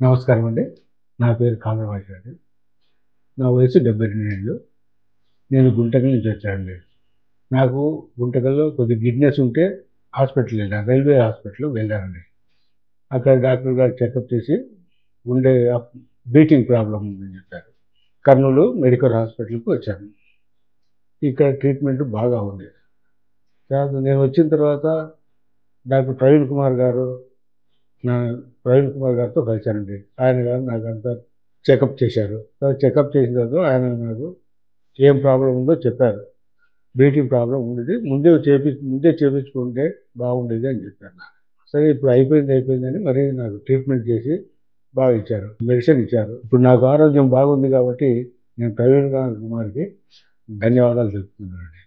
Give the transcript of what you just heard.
నమస్కారం అండి. నా పేరు కాందరాజు అండి. నా వయసు 72 ఏళ్ళు. నేను గుంటకల్ నుంచి వచ్చానండి. నాకు గుంటకల్‌లో కొద్దిగా గిడ్నెస్ ఉంటే హాస్పిటల్‌కి వెళ్ళాను. రైల్వే హాస్పిటల్‌కి వెళ్ళానండి. అక్కడ డాక్టర్ గారు చెకప్ చేసి గుండె బీటింగ్ ప్రాబ్లమ్ ఉందని చెప్పారు. కర్నూలు మెడికల్ హాస్పిటల్‌కి వచ్చాను. ఇక్కడ ట్రీట్మెంట్ బాగా ఉంది. తర్వాత నేను వచ్చిన తర్వాత డాక్టర్ నా ప్రవీణ్ కుమార్ గారితో కలిసానండి. ఆయన గారు నాకంతా చెకప్ చేశారు. చెకప్ చేసిన తర్వాత ఆయన నాకు ఏం ప్రాబ్లమ్ ఉందో చెప్పారు. బ్రీతింగ్ ప్రాబ్లమ్ ఉండేది. ముందే చేపించుకుంటే బాగుండేది అని చెప్పారు నాకు. సరే ఇప్పుడు అయిపోయిందని మరి నాకు ట్రీట్మెంట్ చేసి బాగా ఇచ్చారు. మెడిసిన్ ఇచ్చారు. ఇప్పుడు నాకు ఆరోగ్యం బాగుంది కాబట్టి నేను ప్రవీణ్ కుమార్‌కి ధన్యవాదాలు తెలుపుతున్నానండి.